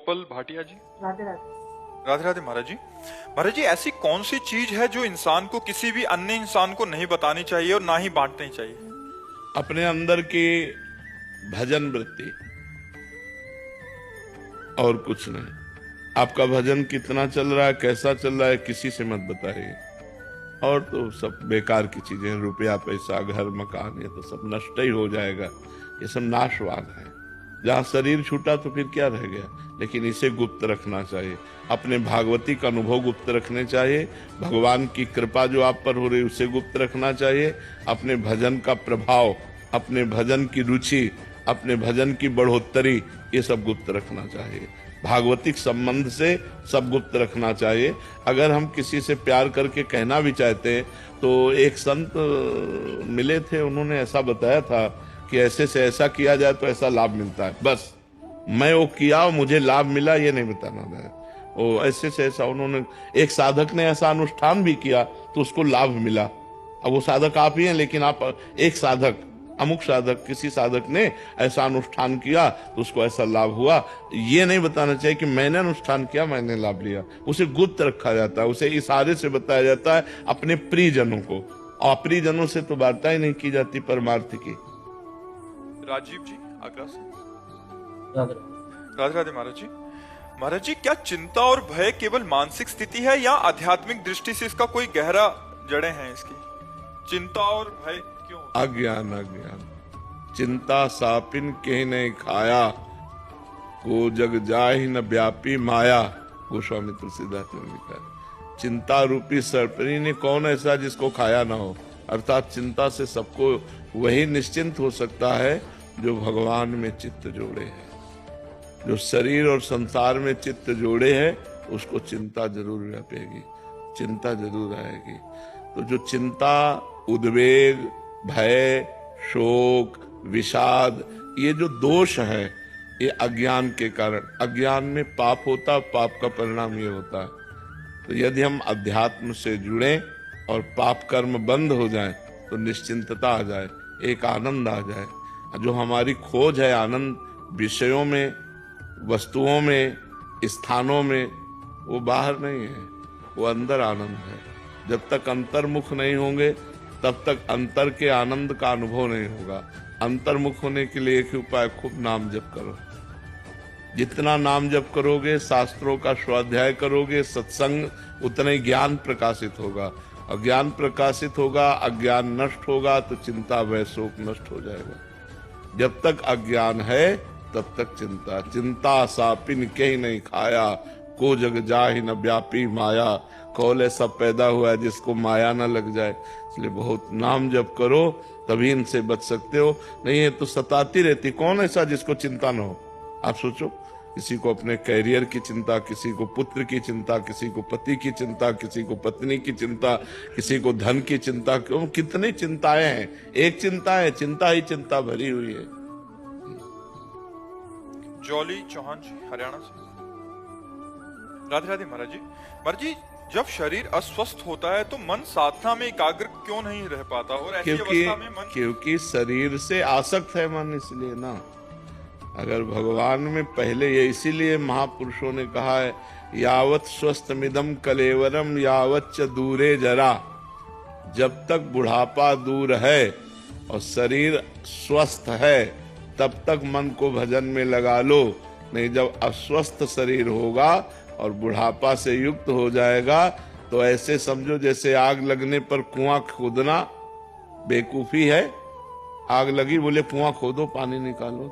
गोपाल भाटिया जी। राधे राधे। राधे राधे महाराज जी। महाराज जी, ऐसी कौन सी चीज है जो इंसान को किसी भी अन्य इंसान को नहीं बतानी चाहिए और ना ही बांटनी चाहिए? अपने अंदर की भजन वृत्ति, और कुछ नहीं। आपका भजन कितना चल रहा है, कैसा चल रहा है, किसी से मत बताइए। और तो सब बेकार की चीजें, रुपया पैसा घर मकान, ये तो सब नष्ट ही हो जाएगा, ये सब नाशवान है। जहाँ शरीर छूटा तो फिर क्या रह गया। लेकिन इसे गुप्त रखना चाहिए, अपने भागवती का अनुभव गुप्त रखने चाहिए, भगवान की कृपा जो आप पर हो रही उसे गुप्त रखना चाहिए, अपने भजन का प्रभाव, अपने भजन की रुचि, अपने भजन की बढ़ोतरी, ये सब गुप्त रखना चाहिए। भागवतिक संबंध से सब गुप्त रखना चाहिए। अगर हम किसी से प्यार करके कहना भी चाहते हैं तो एक संत मिले थे, उन्होंने ऐसा बताया था कि ऐसे से ऐसा किया जाए तो ऐसा लाभ मिलता है। बस मैं वो किया और मुझे लाभ मिला, ये नहीं बताना है। वो ऐसे से ऐसा, उन्होंने, एक साधक ने ऐसा अनुष्ठान भी किया तो उसको लाभ मिला। अब वो साधक आप ही हैं, लेकिन आप एक साधक, अमुक साधक, किसी साधक ने ऐसा अनुष्ठान किया तो उसको ऐसा लाभ हुआ। ये नहीं बताना चाहिए कि मैंने अनुष्ठान किया, मैंने लाभ लिया। उसे गुप्त रखा जाता है, उसे इशारे से बताया जाता है अपने प्रियजनों को। और प्रियजनों से तो वार्ता ही नहीं की जाती परमार्थ की। राजीव जी आगरा से। राधे राधे राधे महाराज जी। महाराज जी, क्या चिंता और भय केवल मानसिक स्थिति है या आध्यात्मिक दृष्टि से इसका कोई गहरा जड़ें हैं? इसकी चिंता और भय क्यों? अज्ञान, अज्ञान। चिंता सापिन के नहीं खाया, को जग जाहि न व्यापी माया। गोस्वामी तुलसीदास ने लिखा है, चिंता रूपी सर्पनी ने कौन ऐसा जिसको खाया ना हो। अर्थात चिंता से सबको वही निश्चिंत हो सकता है जो भगवान में चित्त जोड़े है। जो शरीर और संसार में चित्त जोड़े है उसको चिंता जरूर व्यापेगी, चिंता जरूर आएगी। तो जो चिंता, उद्वेग, भय, शोक, विषाद, ये जो दोष है, ये अज्ञान के कारण। अज्ञान में पाप होता, पाप का परिणाम ये होता है। तो यदि हम अध्यात्म से जुड़ें और पाप कर्म बंद हो जाए तो निश्चिंतता आ जाए, एक आनंद आ जाए। जो हमारी खोज है आनंद, विषयों में, वस्तुओं में, स्थानों में, वो बाहर नहीं है, वो अंदर आनंद है। जब तक अंतर्मुख नहीं होंगे तब तक अंतर के आनंद का अनुभव नहीं होगा। अंतर्मुख होने के लिए एक ही उपाय, खूब नाम जप करो। जितना नाम जप करोगे, शास्त्रों का स्वाध्याय करोगे, सत्संग, उतना ही ज्ञान प्रकाशित होगा। और ज्ञान प्रकाशित होगा, अज्ञान नष्ट होगा तो चिंता, भय, शोक नष्ट हो जाएगा। जब तक अज्ञान है तब तक चिंता। चिंता सापिन के ही नहीं खाया, को जग जाहि न व्यापी माया। कौन ऐसा पैदा हुआ है जिसको माया न लग जाए। इसलिए बहुत नाम जप करो, तभी इनसे बच सकते हो। नहीं है तो सताती रहती। कौन ऐसा जिसको चिंता न हो? आप सोचो, किसी को अपने कैरियर की चिंता, किसी को पुत्र की चिंता, किसी को पति की चिंता, किसी को पत्नी की चिंता, किसी को धन की चिंता। क्यों, कितनी चिंताएं हैं। एक चिंता है, चिंता ही चिंता भरी हुई है। जॉली चौहान जी हरियाणा से। राधे राधे महाराज जी। महाराज जी, जब शरीर अस्वस्थ होता है तो मन साधना में एकाग्र क्यों नहीं रह पाता? और ऐसी अवस्था में मन, क्योंकि शरीर से आसक्त है मन, इसलिए ना। अगर भगवान में पहले, ये इसीलिए महापुरुषों ने कहा है, यावत स्वस्थमिदम कलेवरम यावत च दूरे जरा। जब तक बुढ़ापा दूर है और शरीर स्वस्थ है तब तक मन को भजन में लगा लो। नहीं, जब अस्वस्थ शरीर होगा और बुढ़ापा से युक्त हो जाएगा तो ऐसे समझो जैसे आग लगने पर कुआं खोदना बेवकूफी है। आग लगी, बोले कुआं खोदो, पानी निकालो,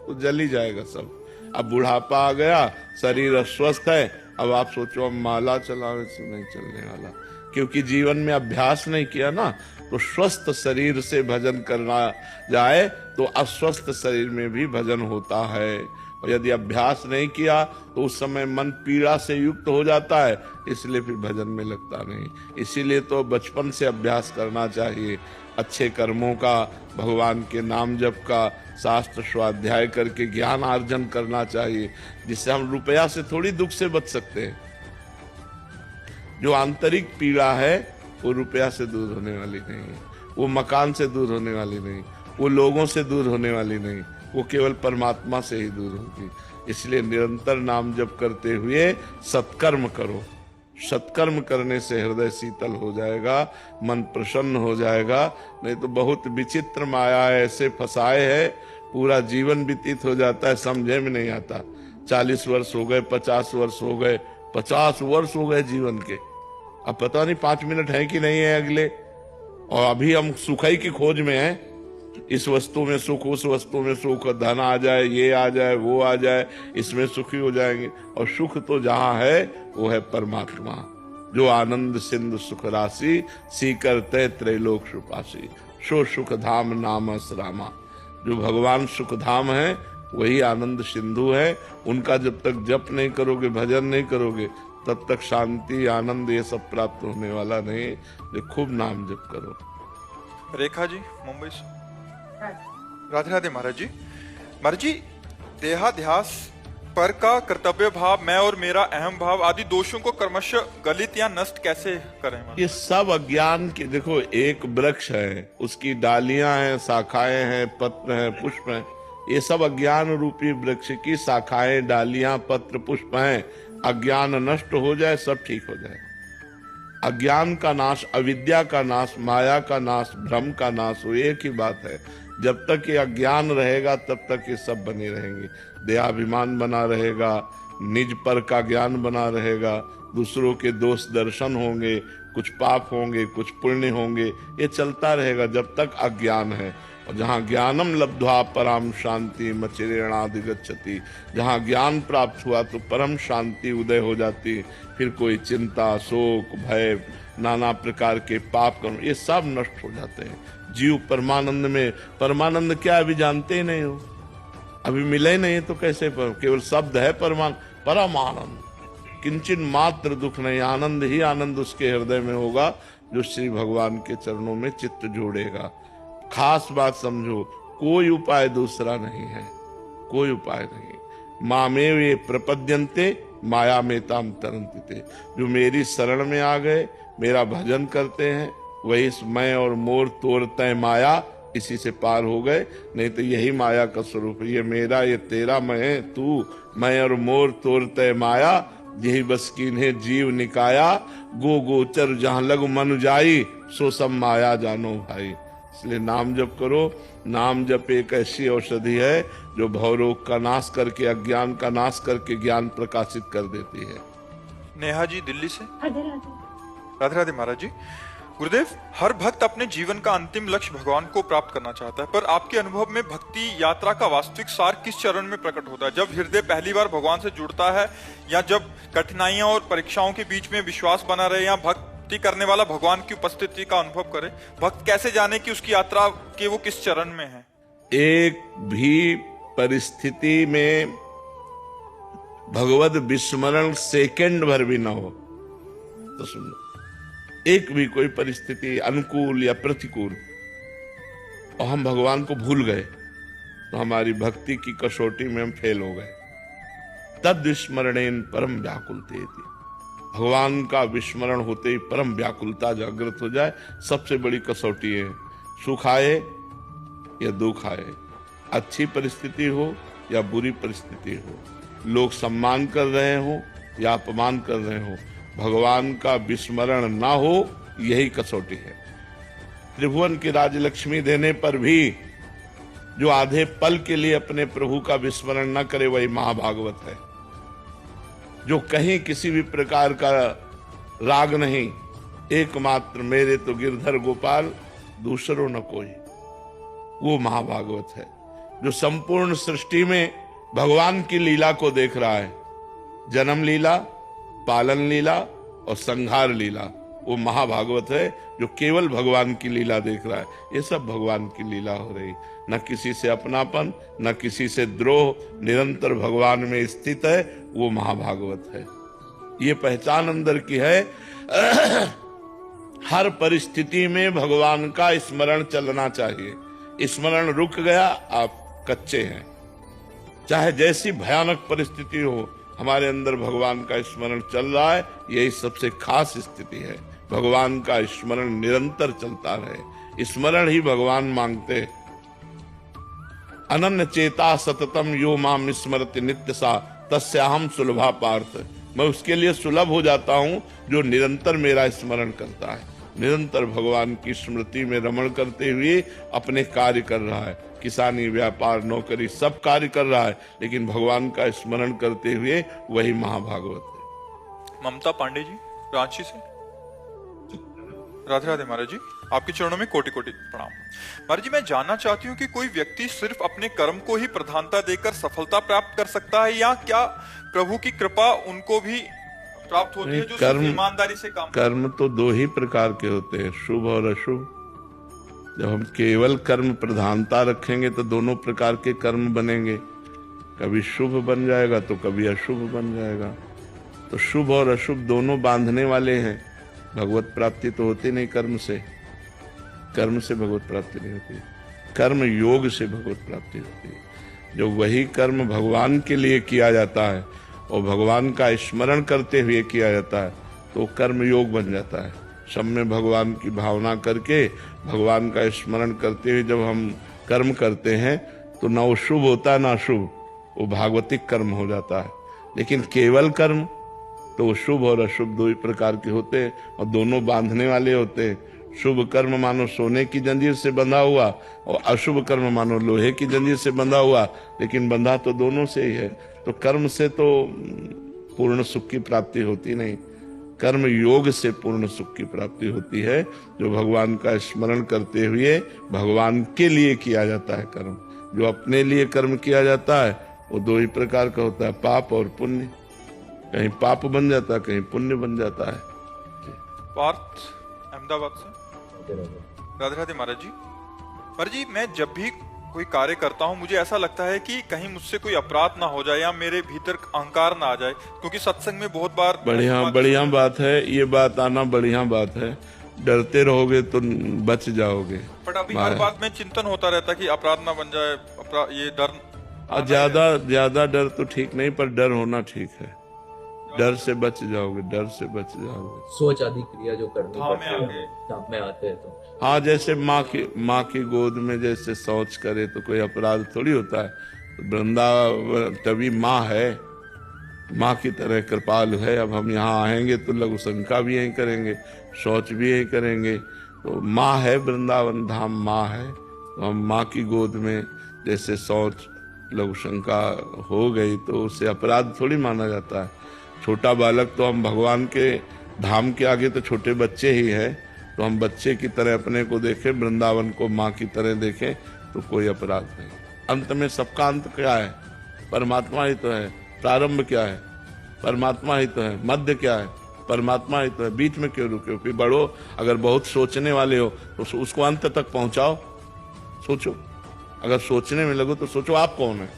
तो जल ही जाएगा सब। अब बुढ़ापा आ गया, शरीर अस्वस्थ है, अब आप सोचो अब माला चलावे से नहीं चलने वाला, क्योंकि जीवन में अभ्यास नहीं किया ना। तो स्वस्थ शरीर से भजन करना जाए तो अस्वस्थ शरीर में भी भजन होता है। और यदि अभ्यास नहीं किया तो उस समय मन पीड़ा से युक्त हो जाता है, इसलिए फिर भजन में लगता नहीं। इसीलिए तो बचपन से अभ्यास करना चाहिए, अच्छे कर्मों का, भगवान के नाम जप का, शास्त्र स्वाध्याय करके ज्ञान अर्जन करना चाहिए, जिससे हम रुपया से थोड़ी दुख से बच सकते हैं। जो आंतरिक पीड़ा है वो रुपया से दूर होने वाली नहीं है, वो मकान से दूर होने वाली नहीं, वो लोगों से दूर होने वाली नहीं, वो केवल परमात्मा से ही दूर होगी। इसलिए निरंतर नाम जप करते हुए सत्कर्म करो। सत्कर्म करने से हृदय शीतल हो जाएगा, मन प्रसन्न हो जाएगा। नहीं तो बहुत विचित्र माया है, ऐसे फंसाए है, पूरा जीवन व्यतीत हो जाता है, समझे में नहीं आता। 40 वर्ष हो गए, 50 वर्ष हो गए, 50 वर्ष हो गए जीवन के, अब पता नहीं 5 मिनट है कि नहीं है अगले। और अभी हम सुखाई की खोज में हैं, इस वस्तु में सुख, उस वस्तु में सुख, धन आ जाए, ये आ जाए, वो आ जाए, इसमें सुखी हो जाएंगे। और सुख तो जहां है वो है परमात्मा, जो आनंद सिंधु सुख राशि, सीकर तय त्रैलोक सुपासी, सो सुख धाम नाम असरामा। जो भगवान सुख धाम है वही आनंद सिंधु है। उनका जब तक जप नहीं करोगे, भजन नहीं करोगे, तब तक शांति आनंद ये सब प्राप्त होने वाला नहीं। जो खूब नाम जप करो। रेखा जी मुंबई से। राधे राधे महाराज जी। महाराज जी, देहाध्यास पर का कर्तव्य भाव, मैं और मेरा अहम भाव आदि दोषों को क्रमशः गलित या नष्ट कैसे करें? ये सब अज्ञान के, देखो एक वृक्ष है, उसकी डालियां हैं, शाखाएं हैं, पत्र हैं, पुष्प हैं। ये सब अज्ञान रूपी वृक्ष की शाखाएं, डालियां, पत्र, पुष्प हैं। अज्ञान नष्ट हो जाए, सब ठीक हो जाए। अज्ञान का नाश, अविद्या का नाश, माया का नाश, भ्रम का नाश, वो एक ही बात है। जब तक ये अज्ञान रहेगा तब तक ये सब बने रहेंगे। देहाभिमान बना रहेगा, निज पर का ज्ञान बना रहेगा, दूसरों के दोष दर्शन होंगे, कुछ पाप होंगे, कुछ पुण्य होंगे, ये चलता रहेगा जब तक अज्ञान है। और जहाँ ज्ञानम लब्ध्वा परम शांति मचिरेणाधिगच्छति, जहाँ ज्ञान प्राप्त हुआ तो परम शांति उदय हो जाती। फिर कोई चिंता, शोक, भय, नाना प्रकार के पाप कर्म, ये सब नष्ट हो जाते हैं। जीव परमानंद में, परमानंद क्या अभी जानते ही नहीं हो, अभी मिले नहीं तो कैसे केवल शब्द है परम आनंद, किंचन मात्र दुख नहीं, आनंद ही आनंद उसके हृदय में होगा जो श्री भगवान के चरणों में चित्त जोड़ेगा। खास बात समझो, कोई उपाय दूसरा नहीं है, कोई उपाय नहीं। मामेव ये प्रपद्यन्ते माया में ताम तरन्ति, जो मेरी शरण में आ गए, मेरा भजन करते हैं, वही मैं और मोर तोड़ते माया, इसी से पार हो गए। नहीं तो यही माया का स्वरूप है, ये मेरा, ये तेरा, मैं तू, मैं और मोर तोड़ते माया, यही बस कीन्हे जीव निकाया, गो गोचर जहां लग मन जाई, सो सब माया जानो भाई। इसलिए नाम जप करो। नाम जप एक ऐसी औषधि है जो भवरोग का नाश करके, अज्ञान का नाश करके ज्ञान प्रकाशित कर देती है। नेहा जी दिल्ली से। राधे राधे महाराज जी। गुरुदेव, हर भक्त अपने जीवन का अंतिम लक्ष्य भगवान को प्राप्त करना चाहता है, पर आपके अनुभव में भक्ति यात्रा का वास्तविक सार किस चरण में प्रकट होता है? जब हृदय पहली बार भगवान से जुड़ता है, या जब कठिनाइयां और परीक्षाओं के बीच में विश्वास बना रहे, या भक्ति करने वाला भगवान की उपस्थिति का अनुभव करे? भक्त कैसे जाने कि उसकी यात्रा के वो किस चरण में है? एक भी परिस्थिति में भगवद विस्मरण सेकंड भर भी ना हो तो सुन लो, एक भी कोई परिस्थिति अनुकूल या प्रतिकूल और हम भगवान को भूल गए तो हमारी भक्ति की कसौटी में हम फेल हो गए। तद विस्मरणेन परम व्याकुलते, भगवान का विस्मरण होते ही परम व्याकुलता जागृत हो जाए, सबसे बड़ी कसौटी है। सुख आए या दुख आए, अच्छी परिस्थिति हो या बुरी परिस्थिति हो, लोग सम्मान कर रहे हो या अपमान कर रहे हो, भगवान का विस्मरण ना हो, यही कसौटी है। त्रिभुवन की राजलक्ष्मी देने पर भी जो आधे पल के लिए अपने प्रभु का विस्मरण न करे वही महाभागवत है। जो कहीं किसी भी प्रकार का राग नहीं, एकमात्र मेरे तो गिरधर गोपाल दूसरों न कोई, वो महाभागवत है। जो संपूर्ण सृष्टि में भगवान की लीला को देख रहा है, जन्म लीला, पालन लीला और संहार लीला, वो महाभागवत है। जो केवल भगवान की लीला देख रहा है, ये सब भगवान की लीला हो रही, न किसी से अपनापन, न किसी से द्रोह, निरंतर भगवान में स्थित है, वो महाभागवत है। ये पहचान अंदर की है। हर परिस्थिति में भगवान का स्मरण चलना चाहिए। स्मरण रुक गया, आप कच्चे हैं। चाहे जैसी भयानक परिस्थिति हो, हमारे अंदर भगवान का स्मरण चल रहा है, यही सबसे खास स्थिति है। भगवान का स्मरण निरंतर चलता रहे, स्मरण ही भगवान मांगते। अनन्य चेता सततम यो माम स्मरति नित्य सा तस्याहम सुलभा पार्थ। मैं उसके लिए सुलभ हो जाता हूं जो निरंतर मेरा स्मरण करता है, निरंतर भगवान की स्मृति में रमण करते हुए अपने कार्य कर रहा है। किसानी, व्यापार, नौकरी सब कार्य कर रहा है, लेकिन भगवान का स्मरण करते हुए वही महाभागवत है। ममता पांडे जी रांची से, राधे राधे महाराज जी, आपके चरणों में कोटि कोटि प्रणाम। महाराज जी, मैं जानना चाहती हूँ कि कोई व्यक्ति सिर्फ अपने कर्म को ही प्रधानता देकर सफलता प्राप्त कर सकता है, या क्या प्रभु की कृपा उनको भी प्राप्त होती है जो सिर्फ ईमानदारी से काम? कर्म तो दो ही प्रकार के होते हैं, शुभ और अशुभ। जब हम केवल कर्म प्रधानता रखेंगे तो दोनों प्रकार के कर्म बनेंगे, कभी शुभ बन जाएगा तो कभी अशुभ बन जाएगा। तो शुभ और अशुभ दोनों बांधने वाले हैं। भगवत प्राप्ति तो होती नहीं कर्म से, कर्म से भगवत प्राप्ति नहीं होती, कर्म योग से भगवत प्राप्ति होती है। जो वही कर्म भगवान के लिए किया जाता है और भगवान का स्मरण करते हुए किया जाता है तो कर्म योग बन जाता है। सब में भगवान की भावना करके भगवान का स्मरण करते हुए जब हम कर्म करते हैं तो ना वो शुभ होता है ना अशुभ, वो भागवतिक कर्म हो जाता है। लेकिन केवल कर्म तो वो शुभ और अशुभ दो ही प्रकार के होते हैं और दोनों बांधने वाले होते हैं। शुभ कर्म मानो सोने की जंजीर से बंधा हुआ और अशुभ कर्म मानो लोहे की जंजीर से बंधा हुआ, लेकिन बंधा तो दोनों से ही है। तो कर्म से तो पूर्ण सुख की प्राप्ति होती नहीं, कर्म योग से पूर्ण सुख की प्राप्ति होती है, जो भगवान का स्मरण करते हुए भगवान के लिए किया जाता है कर्म। जो अपने लिए कर्म किया जाता है वो दो ही प्रकार का होता है, पाप और पुण्य। कहीं पाप बन जाता है, कहीं पुण्य बन जाता है। पार्थ अहमदाबाद से, राधे राधे महाराज जी। महाराज जी, मैं जब भी कोई कार्य करता हूँ मुझे ऐसा लगता है कि कहीं मुझसे कोई अपराध ना हो जाए या मेरे भीतर अहंकार ना आ जाए, क्योंकि सत्संग में बहुत बार बढ़िया बात है, ये बात आना बढ़िया बात है। डरते रहोगे तो बच जाओगे। बट अभी हर बात में चिंतन होता रहता कि अपराध ना बन जाए, ये डर। ज्यादा डर तो ठीक नहीं, पर डर होना ठीक है। डर से बच जाओगे, डर से बच जाओगे। सोच आदि क्रिया जो करनी में आते हैं तो हाँ, जैसे माँ की गोद में जैसे शौच करे तो कोई अपराध थोड़ी होता है। तो वृंदावन तभी माँ है, माँ की तरह कृपालु है। अब हम यहाँ आएंगे तो लघु शंका भी यही करेंगे, शौच भी यही करेंगे। तो माँ है, वृंदावन धाम माँ है। तो हम माँ की गोद में जैसे शौच लघु शंका हो गई तो उसे अपराध थोड़ी माना जाता है। छोटा बालक तो हम भगवान के धाम के आगे तो छोटे बच्चे ही है, तो हम बच्चे की तरह अपने को देखें, वृंदावन को माँ की तरह देखें तो कोई अपराध नहीं। अंत में सबका अंत क्या है? परमात्मा ही तो है। प्रारंभ क्या है? परमात्मा ही तो है। मध्य क्या है? परमात्मा ही तो है। बीच में क्यों रुके हो? फिर बढ़ो। अगर बहुत सोचने वाले हो तो उसको अंत तक पहुंचाओ। सोचो, अगर सोचने में लगो तो सोचो आप कौन है।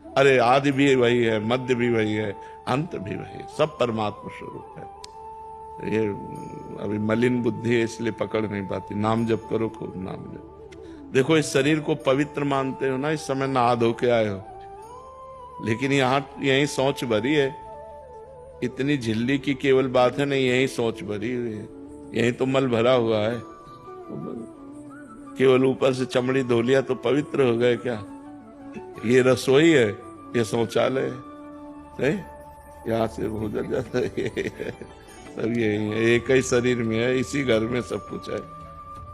अरे आदि भी वही है, मध्य भी वही है, अंत भी वही है, सब परमात्मा स्वरूप है। ये अभी मलिन बुद्धि है इसलिए पकड़ नहीं पाती। नाम जप करो, खूब नाम जप। देखो, इस शरीर को पवित्र मानते हो ना, इस समय नहा धो के आए हो, लेकिन यहाँ यही सोच भरी है। इतनी झिल्ली की केवल बात है नहीं, यही सोच भरी हुई है, यही तो मल भरा हुआ है। केवल ऊपर से चमड़ी धो लिया तो पवित्र हो गए क्या? ये रसोई है, ये शौचालय है, यहाँ से भोजन जाता है, सब यही है, एक ही शरीर में है, इसी घर में सब कुछ है।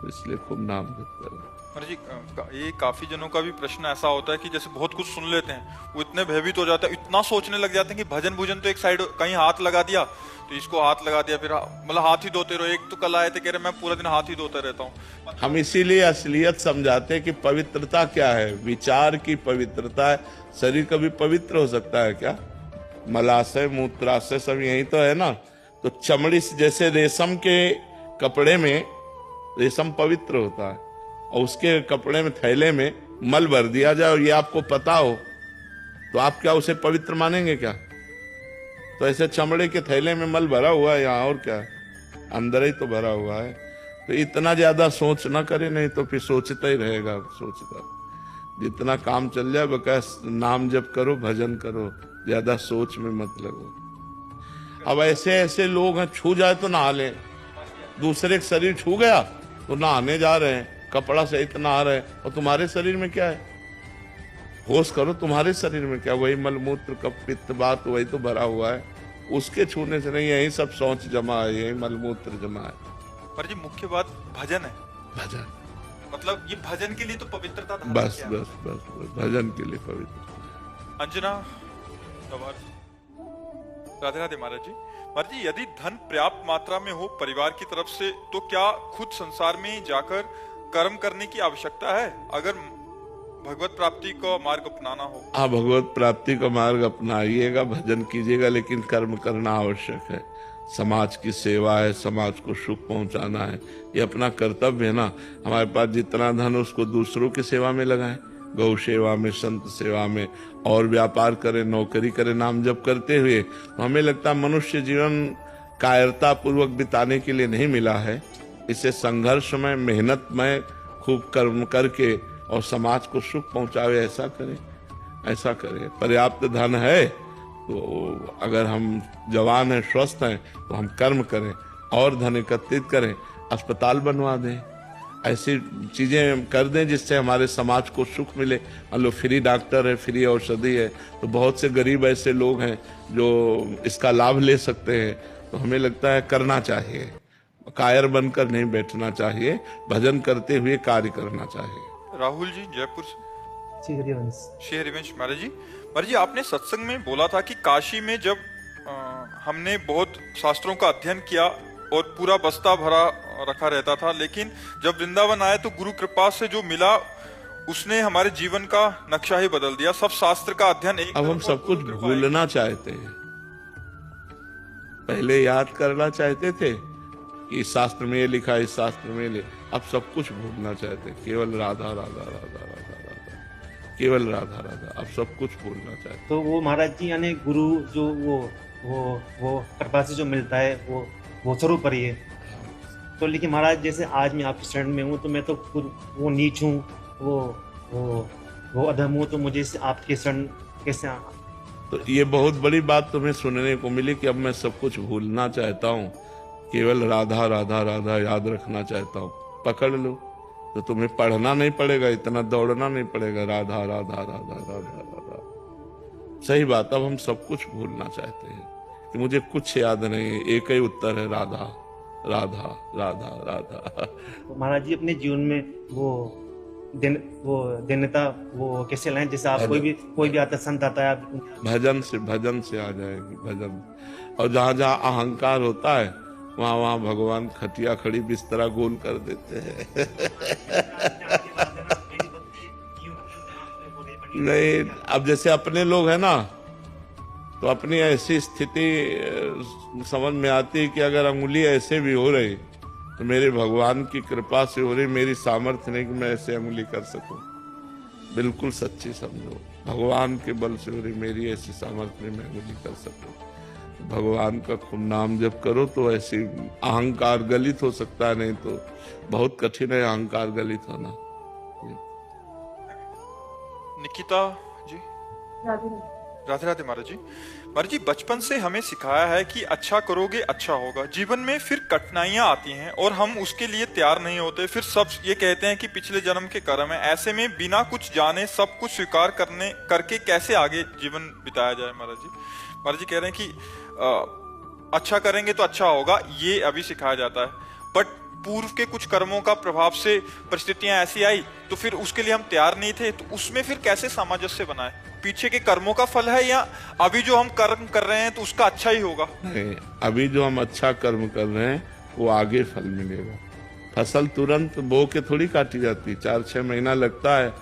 इसलिए खूब नाम जप करो। महाराज जी, ये काफी जनों का भी प्रश्न ऐसा होता है कि जैसे बहुत कुछ सुन लेते हैं, वो इतने भयभीत हो जाते हैं, इतना सोचने लग जाते हैं कि भजन भूजन तो एक साइड, कहीं हाथ लगा दिया तो इसको हाथ लगा दिया, फिर मतलब हाथ ही धोते रहो। एक तो कल आए थे, कह रहे मैं पूरा दिन हाथ ही धोता रहता हूँ। हम इसीलिए असलियत समझाते हैं कि पवित्रता क्या है। विचार की पवित्रता है। शरीर कभी पवित्र हो सकता है क्या? मलाशय मूत्राशय सब यही तो है ना। तो चमड़ी जैसे रेशम के कपड़े में, रेशम पवित्र होता है, और उसके कपड़े में, थैले में मल भर दिया जाए और ये आपको पता हो तो आप क्या उसे पवित्र मानेंगे क्या? तो ऐसे चमड़े के थैले में मल भरा हुआ है यहाँ, और क्या है, अंदर ही तो भरा हुआ है। तो इतना ज्यादा सोच ना करे, नहीं तो फिर सोचता ही रहेगा। सोचता जितना काम चल जाए, बकास नाम जप करो, भजन करो, ज्यादा सोच में मत लगो। अब ऐसे ऐसे लोग हैं, छू जाए तो नहा ले, दूसरे का शरीर छू गया तो नहाने जा रहे हैं, कपड़ा सहित नहा रहे हैं, और तुम्हारे शरीर में क्या है? होश करो तुम्हारे शरीर में क्या वही मलमूत्र कफ पित्त बात वही तो भरा हुआ है, उसके छूने से नहीं, यही सब सोच जमा है, यही मलमूत्र जमा है। पर जी मुख्य बात भजन है, भजन मतलब ये भजन के लिए तो पवित्रता धारण बस किया। बस बस बस भजन के लिए पवित्र। अंजना तंवर, राधे राधे महाराज जी। महाराज जी यदि धन पर्याप्त मात्रा में हो परिवार की तरफ से तो क्या खुद संसार में जाकर कर्म करने की आवश्यकता है अगर भगवत प्राप्ति का मार्ग अपनाना हो? हाँ, भगवत प्राप्ति का मार्ग अपनाइएगा, भजन कीजिएगा, लेकिन कर्म करना आवश्यक है। समाज की सेवा है, समाज को सुख पहुंचाना है, ये अपना कर्तव्य है ना। हमारे पास जितना धन उसको दूसरों की सेवा में लगाएं, गौ सेवा में, संत सेवा में, और व्यापार करें, नौकरी करें, नाम जप करते हुए। तो हमें लगता है मनुष्य जीवन कायरता पूर्वक बिताने के लिए नहीं मिला है, इसे संघर्ष में, मेहनत में खूब कर्म करके और समाज को सुख पहुंचावे, ऐसा करें, ऐसा करें। पर्याप्त धन है तो अगर हम जवान हैं, स्वस्थ हैं, तो हम कर्म करें और धन एकत्रित करें, अस्पताल बनवा दें, ऐसी चीजें कर दें जिससे हमारे समाज को सुख मिले। मान लो फ्री डॉक्टर है, फ्री औषधि है, तो बहुत से गरीब ऐसे लोग हैं जो इसका लाभ ले सकते हैं। तो हमें लगता है करना चाहिए, कायर बनकर नहीं बैठना चाहिए, भजन करते हुए कार्य करना चाहिए। राहुल जी जयपुर से। श्री हरिवंश। श्री हरिवंश महाराज जी। महाराज जी आपने सत्संग में बोला था कि काशी में जब हमने बहुत शास्त्रों का अध्ययन किया और पूरा बस्ता भरा रखा रहता था, लेकिन जब वृंदावन आए तो गुरु कृपा से जो मिला उसने हमारे जीवन का नक्शा ही बदल दिया। सब शास्त्र का अध्ययन एक, अब हम सब कुछ भूलना चाहते हैं। पहले याद करना चाहते थे कि इस शास्त्र में ये लिखा, इस शास्त्र में ले, अब सब कुछ भूलना चाहते हैं। केवल राधा राधा राधा राधा राधा, केवल राधा राधा, अब सब कुछ भूलना चाहते हैं। तो वो महाराज जी यानी गुरु जो वो कृपा से जो मिलता है वो स्वरूप ही है। तो लेकिन महाराज जैसे आज मैं आपके शरण में हूँ तो मैं तो वो नीच हूँ, वो अधम हूँ, तो मुझे आपके शरण कैसे तो ये बहुत बड़ी बात तुम्हें सुनने को मिली कि अब मैं सब कुछ भूलना चाहता हूँ, केवल राधा राधा राधा याद रखना चाहता हूँ। पकड़ लो तो तुम्हें पढ़ना नहीं पड़ेगा, इतना दौड़ना नहीं पड़ेगा। राधा राधा राधा राधा राधा, सही बात। अब हम सब कुछ भूलना चाहते हैं कि मुझे कुछ याद नहीं, एक ही उत्तर है, राधा राधा राधा राधा। तो महाराज जी अपने जीवन में वो देनता वो कैसे लाएं? जैसे आप कोई भी आता संत आता है, आप भजन से आ जाएगी, भजन। और जहाँ जहाँ अहंकार होता है वहाँ वहाँ भगवान खटिया खड़ी बिस्तरा गोल कर देते हैं। नहीं, अब जैसे अपने लोग हैं ना, तो अपनी ऐसी स्थिति समझ में आती है कि अगर अंगुली ऐसे भी हो रही तो मेरे भगवान की कृपा से हो रही, मेरी सामर्थ्य नहीं कि मैं ऐसे अंगुली कर सकूं। बिल्कुल सच्ची समझो, भगवान के बल से हो रही, मेरी ऐसी सामर्थ्य नहीं मैं अंगुली कर सकूं। भगवान का खूब नाम जप करो तो ऐसी अहंकार गलित हो सकता है, नहीं तो बहुत कठिन है अहंकार गलित होना। निकिता जी। राधे राधे महाराज जी। महाराज जी बचपन से हमें सिखाया है कि अच्छा करोगे अच्छा होगा। जीवन में फिर कठिनाइयां आती हैं और हम उसके लिए तैयार नहीं होते। फिर सब ये कहते हैं कि पिछले जन्म के कर्म है। ऐसे में बिना कुछ जाने सब कुछ स्वीकार करके कैसे आगे जीवन बिताया जाए? महाराज जी कह रहे हैं कि अच्छा करेंगे तो अच्छा होगा, ये अभी सिखाया जाता है। बट पूर्व के कुछ कर्मों का प्रभाव से परिस्थितियां ऐसी आई तो फिर उसके लिए हम तैयार नहीं थे, तो उसमें फिर कैसे सामंजस्य बनाए? पीछे के कर्मों का फल है या अभी जो हम कर्म कर रहे हैं तो उसका अच्छा ही होगा? नहीं, अभी जो हम अच्छा कर्म कर रहे हैं वो आगे फल मिलेगा। फसल तुरंत बो के थोड़ी काटी जाती, 4-6 महीना लगता है।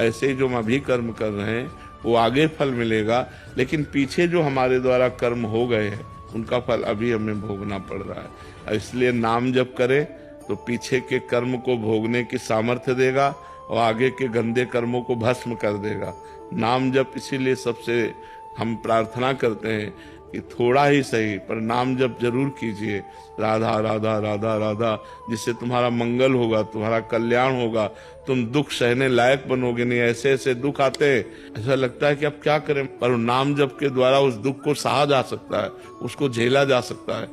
ऐसे ही जो हम अभी कर्म कर रहे हैं वो आगे फल मिलेगा, लेकिन पीछे जो हमारे द्वारा कर्म हो गए हैं उनका फल अभी हमें भोगना पड़ रहा है। इसलिए नाम जप करें तो पीछे के कर्म को भोगने की सामर्थ्य देगा और आगे के गंदे कर्मों को भस्म कर देगा। नाम जप इसीलिए सबसे हम प्रार्थना करते हैं कि थोड़ा ही सही पर नाम जप जरूर कीजिए, राधा राधा राधा राधा, जिससे तुम्हारा मंगल होगा, तुम्हारा कल्याण होगा, तुम दुख सहने लायक बनोगे नहीं। ऐसे ऐसे दुख आते ऐसा लगता है कि अब क्या करें, पर नाम जप के द्वारा उस दुख को सहा जा सकता है, उसको झेला जा सकता है।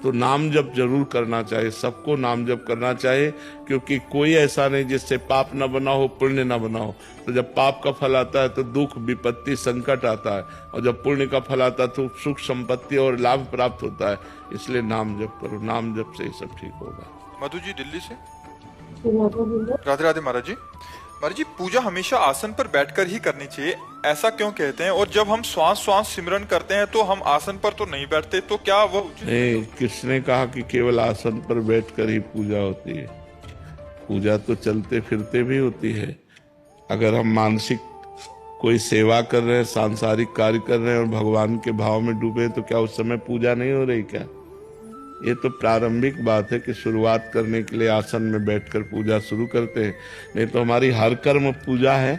तो नाम जप जरूर करना चाहिए, सबको नाम जप करना चाहिए, क्योंकि कोई ऐसा नहीं जिससे पाप न बना हो, पुण्य न बना हो। तो जब पाप का फल आता है तो दुख, विपत्ति, संकट आता है, और जब पुण्य का फल आता है तो सुख, संपत्ति और लाभ प्राप्त होता है। इसलिए नाम जप करो, नाम जप से ही सब ठीक होगा। मधु जी दिल्ली से। राधे राधे महाराज जी। महाराज जी, पूजा हमेशा आसन पर बैठकर ही करनी चाहिए, ऐसा क्यों कहते हैं? और जब हम श्वास श्वास सिमरन करते हैं तो हम आसन पर तो नहीं बैठते, तो क्या वह उचित नहीं, किसने कहा कि केवल आसन पर बैठकर ही पूजा होती है? पूजा तो चलते फिरते भी होती है। अगर हम मानसिक कोई सेवा कर रहे हैं, सांसारिक कार्य कर रहे हैं और भगवान के भाव में डूबे हैं, तो क्या उस समय पूजा नहीं हो रही क्या? ये तो प्रारंभिक बात है कि शुरुआत करने के लिए आसन में बैठकर पूजा शुरू करते हैं। नहीं तो हमारी हर कर्म पूजा है।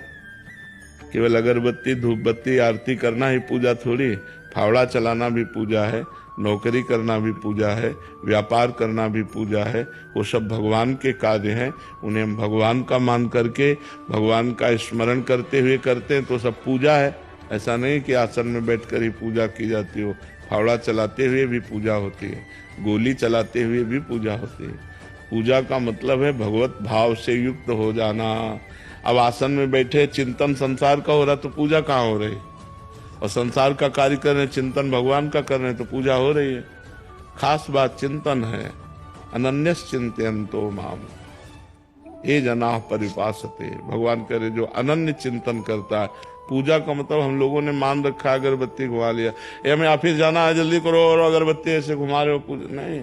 केवल अगरबत्ती, धूप बत्ती, आरती करना ही पूजा थोड़ी। फावड़ा चलाना भी पूजा है, नौकरी करना भी पूजा है, व्यापार करना भी पूजा है। वो सब भगवान के कार्य हैं, उन्हें हम भगवान का मान करके, भगवान का स्मरण करते हुए करते हैं, तो सब पूजा है। ऐसा नहीं कि आसन में बैठकर ही पूजा की जाती हो। फावड़ा चलाते हुए भी पूजा होती है, गोली चलाते हुए भी पूजा होती है। पूजा का मतलब है भगवत भाव से युक्त हो जाना। अब आसन में बैठे चिंतन संसार का हो रहा तो पूजा कहाँ हो रही? और संसार का कार्य कर रहे, चिंतन भगवान का कर रहे, तो पूजा हो रही है। खास बात चिंतन है। अनन्यस चिंतयन्तो माम ये जना परिपासते। भगवान कह रहे जो अनन्य चिंतन करता है। पूजा का मतलब हम लोगों ने मान रखा है, अगरबत्ती घुमा लिया, ये हमें ऑफिस जाना है जल्दी करो, और अगरबत्ती ऐसे घुमा रहे हो। पूजा नहीं,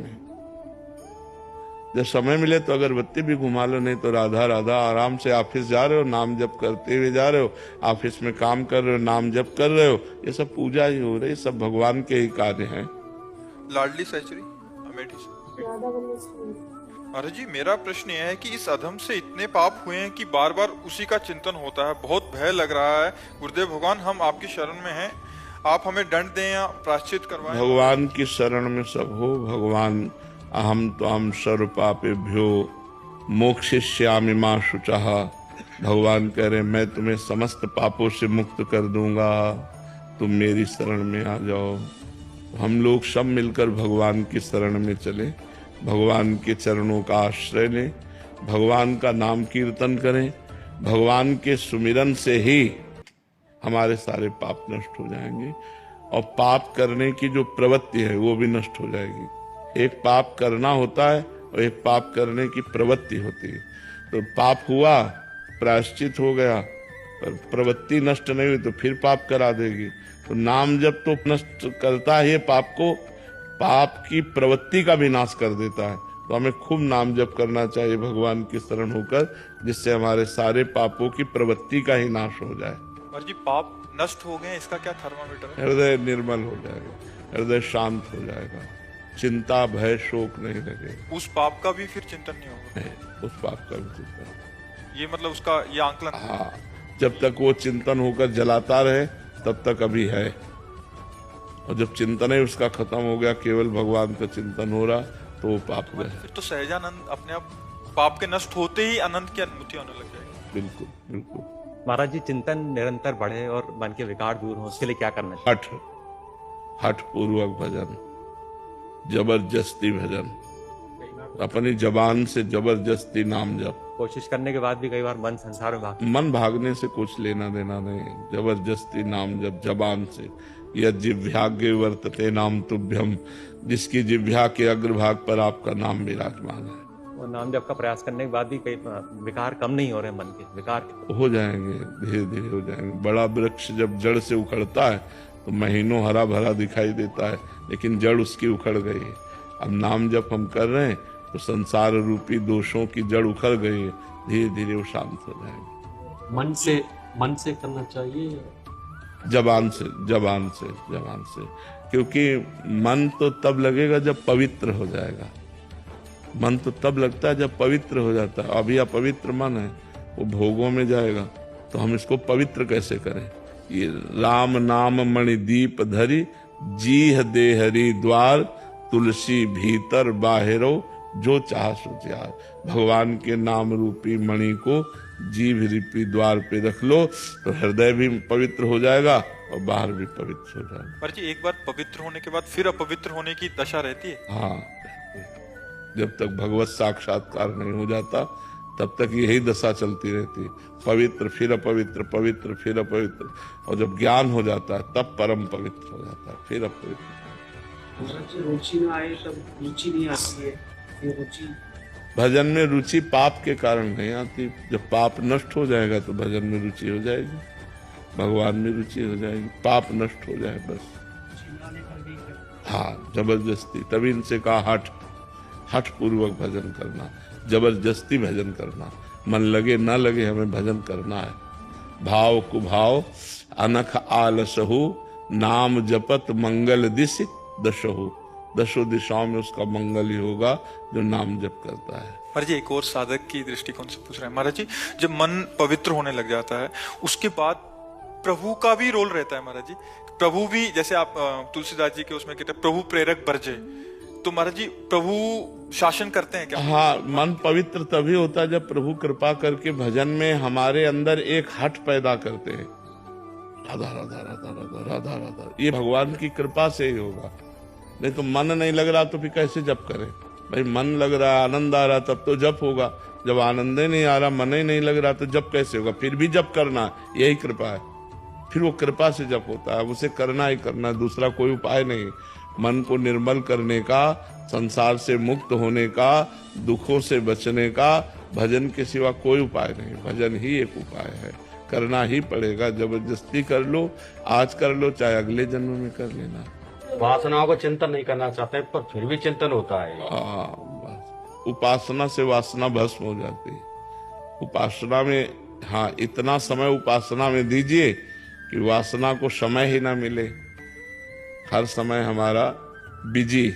जब समय मिले तो अगरबत्ती भी घुमा लो, नहीं तो राधा राधा आराम से ऑफिस जा रहे हो, नाम जप करते हुए जा रहे हो, ऑफिस में काम कर रहे हो, नाम जप कर रहे हो, ये सब पूजा ही हो रही, सब भगवान के ही कार्य हैं। लाडली सहचरी अमेठी से। महाराज जी, मेरा प्रश्न यह है कि इस अधम से इतने पाप हुए हैं कि बार बार उसी का चिंतन होता है, बहुत भय लग रहा है। गुरुदेव भगवान, हम आपकी शरण में हैं, आप हमें दंड दें या प्रायश्चित करवाएं। भगवान की शरण में सब हो। भगवान अहम त्वाम सर्व पापेभ्यो मोक्षयिष्यामि मा शुचः। भगवान कह रहे मैं तुम्हें समस्त पापों से मुक्त कर दूंगा, तुम मेरी शरण में आ जाओ। हम लोग सब मिलकर भगवान की शरण में चले, भगवान के चरणों का आश्रय लें, भगवान का नाम कीर्तन करें। भगवान के सुमिरन से ही हमारे सारे पाप नष्ट हो जाएंगे, और पाप करने की जो प्रवृत्ति है वो भी नष्ट हो जाएगी। एक पाप करना होता है और एक पाप करने की प्रवृत्ति होती है। तो पाप हुआ, प्रायश्चित हो गया, पर प्रवृत्ति नष्ट नहीं हुई तो फिर पाप करा देगी। तो नाम जब तो नष्ट करता है पाप को, पाप की प्रवृत्ति का भी नाश कर देता है। तो हमें खूब नाम जप करना चाहिए भगवान की शरण होकर, जिससे हमारे सारे पापों की प्रवृत्ति का ही नाश हो जाए। और जी, पाप नष्ट हो गए, इसका क्या थर्मामीटर है? हृदय निर्मल हो जाएगा, हृदय शांत हो जाएगा, चिंता भय शोक नहीं लगेगा। उस पाप का भी फिर चिंतन नहीं होगा? नहीं, उस पाप का भी चिंतन। ये मतलब उसका ये आंकलन। हाँ, जब तक वो चिंतन होकर जलाता रहे तब तक अभी है, और जब चिंतन ही उसका खत्म हो गया, केवल भगवान का चिंतन हो रहा, तो वो पाप गए। फिर तो सहजानंद अपने आप पाप के नष्ट होते ही अनंत की अनुभूति होने लग जाएगी। बिल्कुल बिल्कुल। महाराज जी, चिंतन निरंतर बढ़े और मन के विकार दूर हो, उसके लिए क्या करना चाहिए? हठ पूर्वक भजन, जबरदस्ती भजन, अपनी जबान से जबरदस्ती नाम जप। कोशिश करने के बाद भी कई बार मन संसार में भाग। मन भागने से कुछ लेना देना नहीं, जबरदस्ती नाम जप जबान से। यद जिह्वाग्रे वर्तते नाम तुभ्यम, जिसकी जिह्वा के अग्रभाग पर आपका नाम विराजमान है। और नाम जप का प्रयास करने के बाद भी कई विकार कम नहीं हो रहे, मन के विकार हो जाएंगे, धीरे धीरे हो जाएंगे। बड़ा वृक्ष जब जड़ से उखड़ता है तो महीनों हरा भरा दिखाई देता है, लेकिन जड़ उसकी उखड़ गई है। अब नाम जप हम कर रहे हैं तो संसार रूपी दोषों की जड़ उखड़ गई है, धीरे धीरे वो शांत हो जाएंगे। मन से करना चाहिए, जबान से, जबान से, जबान से। क्योंकि मन तो तब लगेगा जब पवित्र हो जाएगा। मन तो तब लगता है जब पवित्र हो जाता है। अभी अपवित्र मन है, वो भोगों में जाएगा, तो हम इसको पवित्र कैसे करें? ये राम नाम मणि दीप धरी, जीह दे हरि द्वार, तुलसी भीतर बाहिरो, जो चाह सुचार। भगवान के नाम रूपी मणि को जीभ रूपी द्वार पे रख लो तो हृदय भी पवित्र हो जाएगा और बाहर भी पवित्र हो जाए। महाराज जी एक बार पवित्र होने के बाद फिर अपवित्र होने की दशा रहती है? हाँ, जब तक भगवत साक्षात्कार नहीं हो जाता तब तक यही दशा चलती रहती है, पवित्र फिर अपवित्र, पवित्र फिर अपवित्र, और जब ज्ञान हो जाता है तब परम पवित्र हो जाता है, फिर अपवित्र। रुचि ना आए तब रुचि नहीं आती है, ये रुचि भजन में रुचि पाप के कारण नहीं आती, जब पाप नष्ट हो जाएगा तो भजन में रुचि हो जाएगी, भगवान में रुचि हो जाएगी, पाप नष्ट हो जाए बस। हाँ, जबरदस्ती, तभी इनसे कहा हठ पूर्वक भजन करना, जबरदस्ती भजन करना, मन लगे ना लगे हमें भजन करना है। भाव कुभाव अनख आलसहु, नाम जपत मंगल दिश दशहु, दशों दिशाओं में उसका मंगल ही होगा जो नाम जप करता है। महाराज जी एक और साधक की दृष्टिकोण से पूछ रहे हैं, महाराज जी जब मन पवित्र होने लग जाता है उसके बाद प्रभु का भी रोल रहता है महाराज जी, प्रभु भी, जैसे आप तुलसीदास जी के उसमें कहते हैं प्रभु प्रेरक बरजे, तो महाराज जी प्रभु शासन करते हैं क्या? हाँ, मन पवित्र तभी होता है जब प्रभु कृपा करके भजन में हमारे अंदर एक हठ पैदा करते हैं, राधा राधा राधा राधा राधा राधा, ये भगवान की कृपा से ही होगा। नहीं तो मन नहीं लग रहा तो फिर कैसे जप करें? भाई मन लग रहा, आनंद आ रहा तब तो जप होगा, जब आनंद ही नहीं आ रहा, मन ही नहीं लग रहा तो जप कैसे होगा? फिर भी जप करना, यही कृपा है, फिर वो कृपा से जप होता है, उसे करना ही करना, दूसरा कोई उपाय नहीं। मन को निर्मल करने का, संसार से मुक्त होने का, दुखों से बचने का भजन के सिवा कोई उपाय नहीं, भजन ही एक उपाय है, करना ही पड़ेगा, जबरदस्ती कर लो, आज कर लो चाहे अगले जन्म में कर लेना। वासनाओं का चिंतन नहीं करना चाहते पर फिर भी चिंतन होता है। उपासना से वासना भस्म हो जाती है। उपासना में, हाँ, इतना समय उपासना में दीजिए कि वासना को समय ही ना मिले, हर समय हमारा बिजी,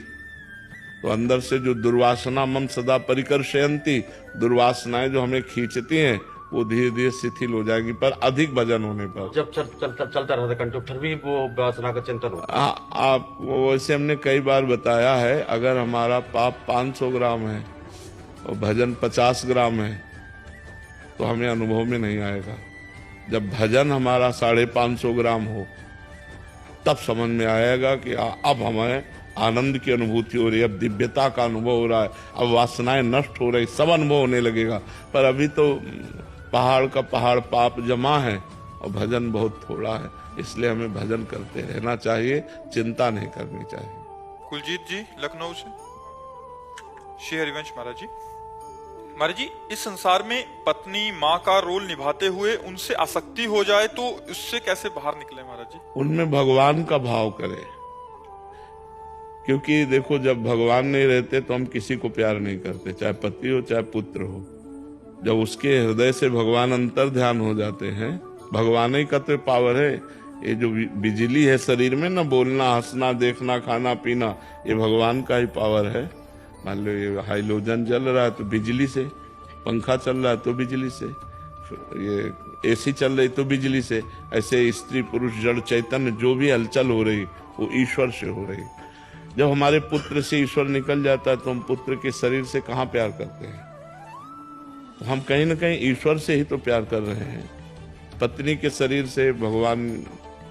तो अंदर से जो दुर्वासना मम सदा परिकर्षयन्ति, दुर्वासनाएं जो हमें खींचती हैं वो धीरे धीरे शिथिल हो जाएगी, पर अधिक भजन होने पर। जब चलता रहता कंटिन्यू फिर भी वो वासना का चिंतन होता है। आप वैसे हमने कई बार बताया है, अगर हमारा पाप 500 ग्राम है और भजन 50 ग्राम है तो हमें अनुभव में नहीं आएगा। जब भजन हमारा 550 ग्राम हो तब समझ में आएगा कि अब हमें आनंद की अनुभूति हो रही है, अब दिव्यता का अनुभव हो रहा है, अब वासनाएं नष्ट हो रही, सब अनुभव होने लगेगा। पर अभी तो पहाड़ का पहाड़ पाप जमा है और भजन बहुत थोड़ा है, इसलिए हमें भजन करते रहना चाहिए, चिंता नहीं करनी चाहिए। कुलजीत जी लखनऊ से। श्री हरिवंश महाराज जी, महाराज जी इस संसार में पत्नी माँ का रोल निभाते हुए उनसे आसक्ति हो जाए तो उससे कैसे बाहर निकले महाराज जी? उनमें भगवान का भाव करें, क्योंकि देखो जब भगवान नहीं रहते तो हम किसी को प्यार नहीं करते, चाहे पति हो चाहे पुत्र हो। जब उसके हृदय से भगवान अंतर ध्यान हो जाते हैं, भगवान ही का तो पावर है। ये जो बिजली है शरीर में ना, बोलना, हंसना, देखना, खाना पीना, ये भगवान का ही पावर है। मान लो ये हाइलोजन जल रहा है तो बिजली से, पंखा चल रहा है तो बिजली से, ये एसी चल रही तो बिजली से, ऐसे स्त्री पुरुष जड़ चैतन्य जो भी हलचल हो रही वो ईश्वर से हो रही। जब हमारे पुत्र से ईश्वर निकल जाता है तो हम पुत्र के शरीर से कहाँ प्यार करते हैं? तो हम कहीं ना कहीं ईश्वर से ही तो प्यार कर रहे हैं। पत्नी के शरीर से भगवान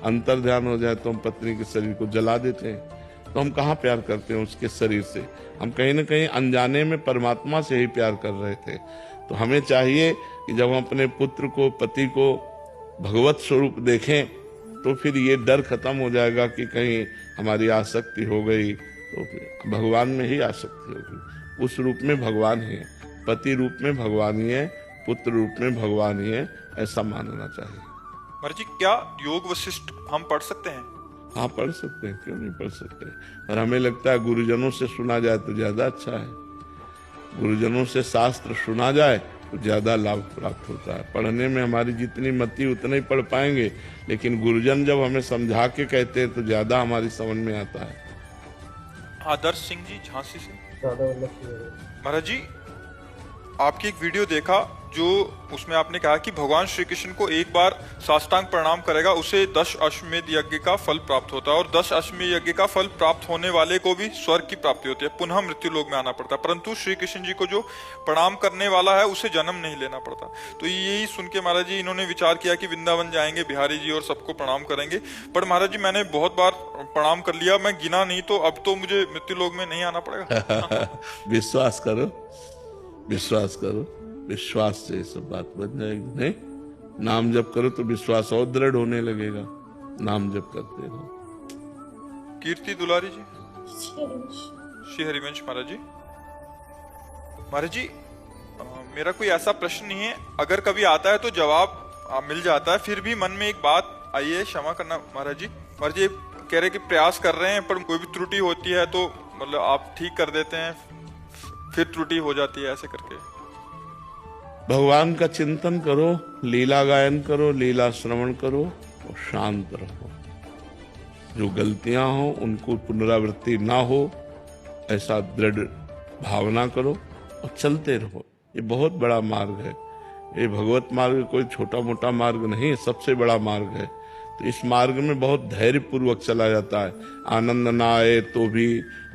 अंतर ध्यान हो जाए तो हम पत्नी के शरीर को जला देते हैं, तो हम कहाँ प्यार करते हैं उसके शरीर से? हम कहीं ना कहीं अनजाने में परमात्मा से ही प्यार कर रहे थे। तो हमें चाहिए कि जब हम अपने पुत्र को, पति को भगवत स्वरूप देखें तो फिर ये डर खत्म हो जाएगा कि कहीं हमारी आसक्ति हो गई, तो फिर भगवान में ही आसक्ति होगी। उस रूप में भगवान ही है, पति रूप में भगवान ही है, पुत्र रूप में भगवान ही है, ऐसा मानना चाहिए। महाराज जी क्या योग वशिष्ठ हम पढ़ सकते हैं? हाँ पढ़ सकते हैं, क्यों नहीं पढ़ सकते। और हमें लगता है गुरुजनों से सुना जाए तो ज्यादा अच्छा है, गुरुजनों से शास्त्र सुना जाए तो ज्यादा लाभ प्राप्त होता है। पढ़ने में हमारी जितनी मति उतना ही पढ़ पाएंगे, लेकिन गुरुजन जब हमें समझा के कहते हैं तो ज्यादा हमारी समझ में आता है। आदर्श सिंह जी झांसी से। महाराज जी आपकी एक वीडियो देखा, जो उसमें आपने कहा कि भगवान श्री कृष्ण को एक बार साष्टांग प्रणाम करेगा उसे 10 अश्वमेध यज्ञ का फल प्राप्त होता है, और 10 अश्वमेध यज्ञ का फल प्राप्त होने वाले को भी स्वर्ग की प्राप्ति होती है, पुनः मृत्यु लोक में आना पड़ता है। परंतु श्री कृष्ण जी को जो प्रणाम करने वाला है उसे जन्म नहीं लेना पड़ता। तो यही सुन के महाराज जी इन्होंने विचार किया कि वृंदावन जाएंगे बिहारी जी और सबको प्रणाम करेंगे। पर महाराज जी मैंने बहुत बार प्रणाम कर लिया, मैं गिना नहीं, तो अब तो मुझे मृत्यु लोक में नहीं आना पड़ेगा। विश्वास करो, विश्वास करो, विश्वास से ये सब बात बन जाएगी। नहीं, नाम जप करो तो विश्वास और दृढ़ होने लगेगा। नाम जप करते रहो। कीर्ति दुलारी जी, श्री हरिवंश महाराज जी। महाराज जी मेरा कोई ऐसा प्रश्न नहीं है, अगर कभी आता है तो जवाब मिल जाता है, फिर भी मन में एक बात आई है, क्षमा करना महाराज जी। महाराज जी कह रहे कि प्रयास कर रहे हैं पर कोई भी त्रुटि होती है तो मतलब आप ठीक कर देते हैं, फिर त्रुटि हो जाती है, ऐसे करके। भगवान का चिंतन करो, लीला गायन करो, लीला श्रवण करो और शांत रहो। जो गलतियां हो उनको पुनरावृत्ति ना हो ऐसा दृढ़ भावना करो और चलते रहो। ये बहुत बड़ा मार्ग है, ये भगवत मार्ग कोई छोटा मोटा मार्ग नहीं है, सबसे बड़ा मार्ग है। तो इस मार्ग में बहुत धैर्य पूर्वक चला जाता है। आनंद ना आए तो भी,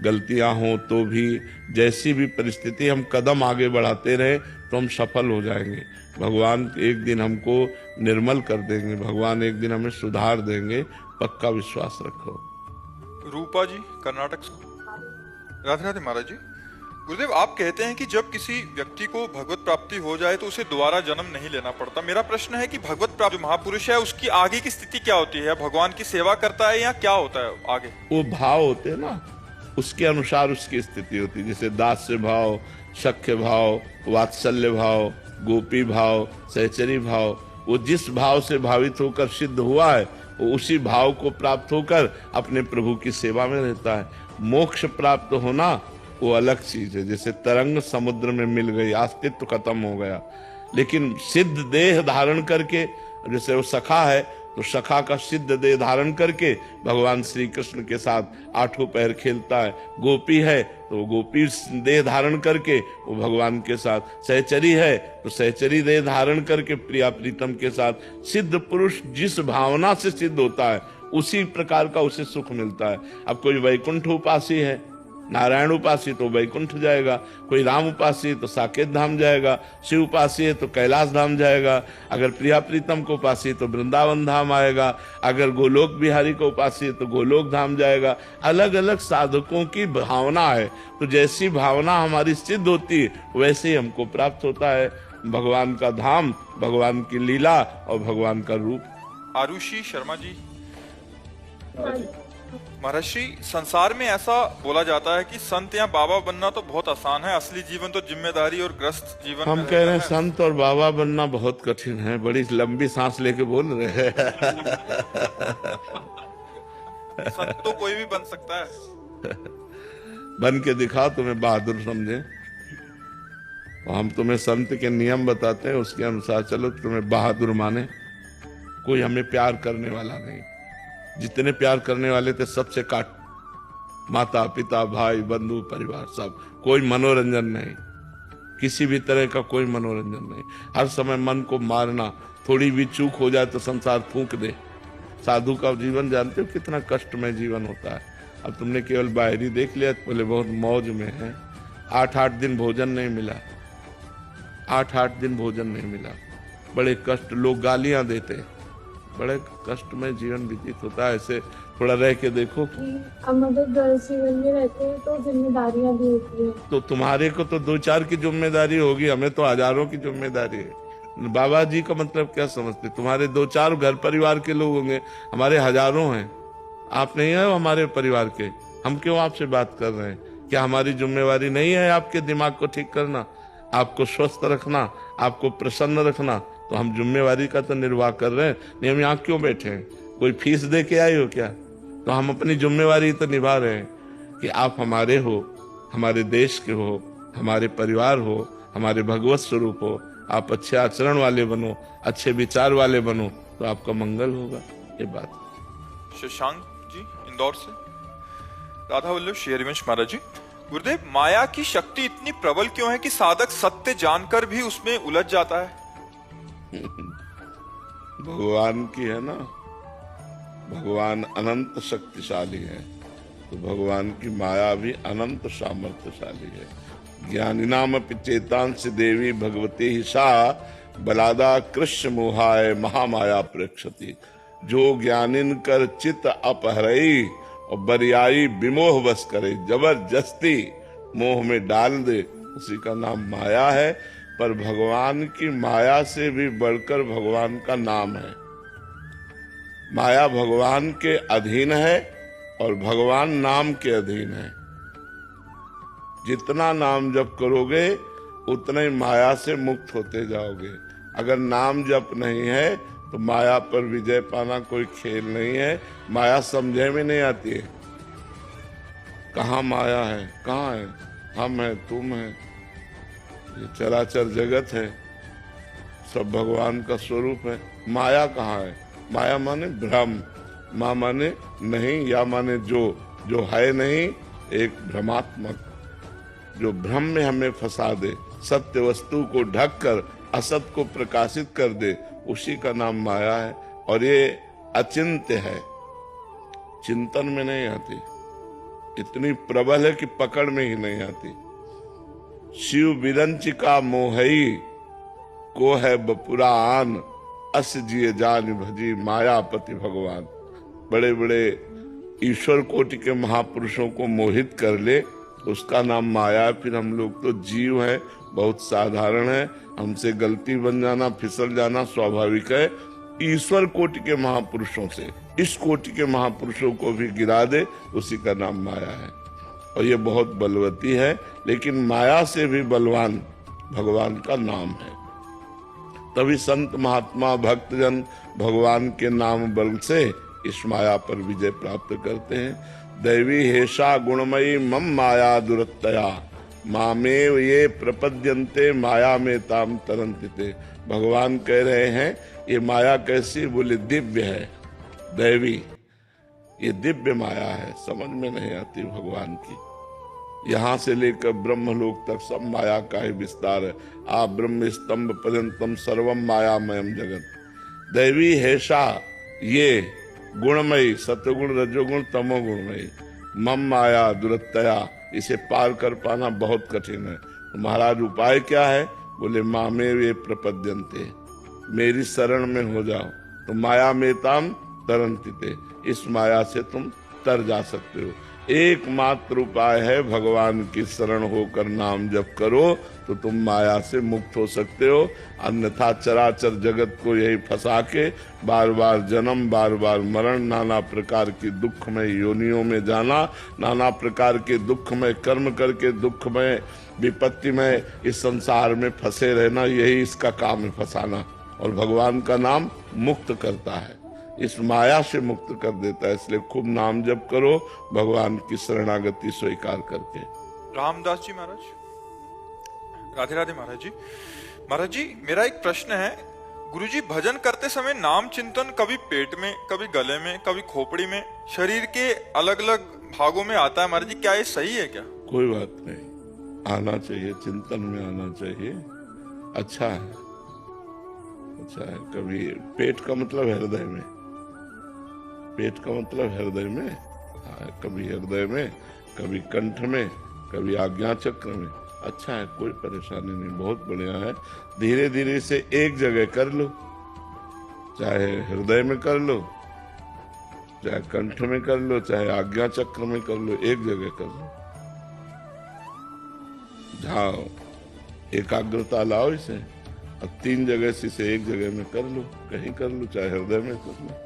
गलतियां हो तो भी, जैसी भी परिस्थिति हम कदम आगे बढ़ाते रहे तो हम सफल हो जाएंगे। भगवान एक दिन हमको निर्मल कर देंगे, भगवान एक दिन हमें सुधार देंगे, पक्का विश्वास रखो। रूपा जी कर्नाटक से। राधे राधे महाराज जी। गुरुदेव आप कहते हैं कि जब किसी व्यक्ति को भगवत प्राप्ति हो जाए तो उसे दोबारा जन्म नहीं लेना पड़ता। मेरा प्रश्न है कि भगवत प्राप्ति महापुरुष है उसकी आगे की स्थिति क्या होती है? भगवान की सेवा करता है या क्या होता है आगे? वो भाव होते हैं ना, उसके अनुसार उसकी स्थिति होती है। जैसे दास्य भाव, सख्य भाव, वात्सल्य भाव, गोपी भाव, सहचरी भाव, वो जिस भाव से भावित होकर सिद्ध हुआ है वो उसी भाव को प्राप्त होकर अपने प्रभु की सेवा में रहता है। मोक्ष प्राप्त होना वो अलग चीज है। जैसे तरंग समुद्र में मिल गई, अस्तित्व खत्म हो गया, लेकिन सिद्ध देह धारण करके, जैसे वो सखा है तो सखा का सिद्ध देह धारण करके भगवान श्री कृष्ण के साथ आठों पैर खेलता है। गोपी है तो गोपी देह धारण करके वो भगवान के साथ, सहचरी है तो सहचरी देह धारण करके प्रिया प्रीतम के साथ। सिद्ध पुरुष जिस भावना से सिद्ध होता है उसी प्रकार का उसे सुख मिलता है। अब कोई वैकुंठ उपासी है, नारायण उपासी तो वैकुंठ जाएगा, कोई राम उपासी तो साकेत धाम जाएगा, शिव उपासी है तो कैलाश धाम जाएगा, अगर प्रिया प्रीतम को उपासी तो वृंदावन धाम आएगा, अगर गोलोक बिहारी को उपासी है तो गोलोक धाम जाएगा। अलग अलग साधकों की भावना है, तो जैसी भावना हमारी सिद्ध होती है वैसे ही हमको प्राप्त होता है भगवान का धाम, भगवान की लीला और भगवान का रूप। आरुषि शर्मा जी। महर्षि संसार में ऐसा बोला जाता है कि संत या बाबा बनना तो बहुत आसान है, असली जीवन तो जिम्मेदारी और ग्रस्त जीवन हम कह रहे हैं संत और बाबा बनना बहुत कठिन है। बड़ी लंबी सांस लेके बोल रहे हैं। संत तो कोई भी बन सकता है। बन के दिखा, तुम्हें बहादुर समझे। हम तुम्हें संत के नियम बताते हैं, उसके अनुसार चलो, तुम्हें बहादुर माने। कोई हमें प्यार करने वाला नहीं, जितने प्यार करने वाले थे सबसे काट, माता पिता भाई बंधु परिवार सब, कोई मनोरंजन नहीं, किसी भी तरह का कोई मनोरंजन नहीं। हर समय मन को मारना, थोड़ी भी चूक हो जाए तो संसार फूंक दे। साधु का जीवन जानते हो कितना कष्टमय जीवन होता है। अब तुमने केवल बाहरी देख लिया, पहले बहुत मौज में है। 8-8 दिन भोजन नहीं मिला, 8-8 दिन भोजन नहीं मिला, बड़े कष्ट, लोग गालियां देते, बड़े कष्टमय जीवन व्यतीत होता है। ऐसे थोड़ा रह के देखो। हम अगर घर जीवन में रहते हैं तो जिम्मेदारियां भी होती है। तो तुम्हारे को तो 2-4 की जिम्मेदारी होगी, हमें तो हजारों की जिम्मेदारी है। बाबा जी का मतलब क्या समझते? तुम्हारे 2-4 घर परिवार के लोग होंगे, हमारे हजारों हैं। आप नहीं है हमारे परिवार के, हम क्यों आपसे बात कर रहे हैं? क्या हमारी जिम्मेवारी नहीं है आपके दिमाग को ठीक करना, आपको स्वस्थ रखना, आपको प्रसन्न रखना? तो हम जिम्मेवारी का तो निर्वाह कर रहे हैं। नहीं, हम यहाँ क्यों बैठे हैं? कोई फीस दे के आए हो क्या? तो हम अपनी जिम्मेवारी तो निभा रहे हैं कि आप हमारे हो, हमारे देश के हो, हमारे परिवार हो, हमारे भगवत स्वरूप हो। आप अच्छे आचरण वाले बनो, अच्छे विचार वाले बनो, तो आपका मंगल होगा। ये बात। शशांक जी इंदौर से। राधा वल्लभ श्री हरिवंश महाराज जी, गुरुदेव, माया की शक्ति इतनी प्रबल क्यों है कि साधक सत्य जानकर भी उसमें उलझ जाता है? भगवान की है ना, भगवान अनंत शक्तिशाली है, तो भगवान की माया भी अनंत सामर्थ्यशाली है। ज्ञानिनामपि चेतांसि देवी भगवती ही सा बलादा कृष्ण मोहाय महामाया प्रेक्षति। जो ज्ञानिन कर चित अपहरई और बरियाई विमोह बस करे, जबरदस्ती मोह में डाल दे, उसी का नाम माया है। पर भगवान की माया से भी बढ़कर भगवान का नाम है। माया भगवान के अधीन है और भगवान नाम के अधीन है। जितना नाम जप करोगे उतने ही माया से मुक्त होते जाओगे। अगर नाम जप नहीं है तो माया पर विजय पाना कोई खेल नहीं है। माया समझे में नहीं आती है। कहाँ माया है, कहाँ है, हम है, तुम है, ये चराचर जगत है, सब भगवान का स्वरूप है। माया कहाँ है? माया माने भ्रम, माँ माने नहीं, या माने जो है नहीं, एक भ्रमात्मक, जो भ्रम में हमें फंसा दे, सत्य वस्तु को ढक कर असत को प्रकाशित कर दे, उसी का नाम माया है। और ये अचिंत्य है, चिंतन में नहीं आती, इतनी प्रबल है कि पकड़ में ही नहीं आती। शिव विरंचिका मोहई को है बपुरान, अस जिए जान भजी मायापति भगवान। बड़े बड़े ईश्वर कोटि के महापुरुषों को मोहित कर ले, उसका नाम माया। फिर हम लोग तो जीव हैं, बहुत साधारण है, हमसे गलती बन जाना, फिसल जाना स्वाभाविक है। ईश्वर कोटि के महापुरुषों से इस कोटि के महापुरुषों को भी गिरा दे, उसी का नाम माया है। और ये बहुत बलवती है, लेकिन माया से भी बलवान भगवान का नाम है। तभी संत महात्मा भक्तजन भगवान के नाम बल से इस माया पर विजय प्राप्त करते हैं। दैवी हेषा गुणमयी मम माया दुरत्तया, मामेव ये प्रपद्यन्ते माया में ताम तरन्ति। भगवान कह रहे हैं ये माया कैसी? बोले दिव्य है, दैवी, ये दिव्य माया है, समझ में नहीं आती भगवान की। यहाँ से लेकर ब्रह्मलोक तक सब माया का ही विस्तार है। आप ब्रह्म स्तंभ पर्यंतम सर्वम मायामयम जगत। दैवी हेषा, ये गुणमयी, सत्वगुण रजोगुण तमोगुणमयी, मम माया दुरत्तया, इसे पार कर पाना बहुत कठिन है। तो महाराज उपाय क्या है? बोले मामे वे प्रपद्यन्ते, मेरी शरण में हो जाओ तो माया में ताम तरन्ति, इस माया से तुम तर जा सकते हो। एकमात्र उपाय है भगवान की शरण होकर नाम जप करो तो तुम माया से मुक्त हो सकते हो। अन्यथा चराचर जगत को यही फंसा के बार बार जन्म, बार बार मरण, नाना प्रकार की दुखमय योनियों में जाना, नाना प्रकार के दुखमय कर्म करके दुखमय विपत्ति में इस संसार में फंसे रहना, यही इसका काम है, फंसाना। और भगवान का नाम मुक्त करता है, इस माया से मुक्त कर देता है। इसलिए खूब नाम जप करो भगवान की शरणागति स्वीकार करके। रामदास जी महाराज, राधे राधे महाराज जी। महाराज जी, मेरा एक प्रश्न है। गुरुजी, भजन करते समय नाम चिंतन कभी पेट में, कभी गले में, कभी खोपड़ी में, शरीर के अलग अलग भागों में आता है महाराज जी, क्या ये सही है क्या? कोई बात नहीं, आना चाहिए, चिंतन में आना चाहिए, अच्छा है, अच्छा है। कभी पेट का मतलब हृदय में, पेट का मतलब हृदय में, कभी हृदय में, कभी कंठ में, कभी आज्ञा चक्र में, अच्छा है, कोई परेशानी नहीं, बहुत बढ़िया है। धीरे धीरे से एक जगह कर लो, चाहे हृदय में कर लो, चाहे कंठ में कर लो, चाहे आज्ञा चक्र में कर लो, एक जगह कर लो। जाओ, एकाग्रता लाओ इसे, अब 3 जगह से इसे एक जगह में कर लो, कहीं कर लो, चाहे हृदय में कर लो।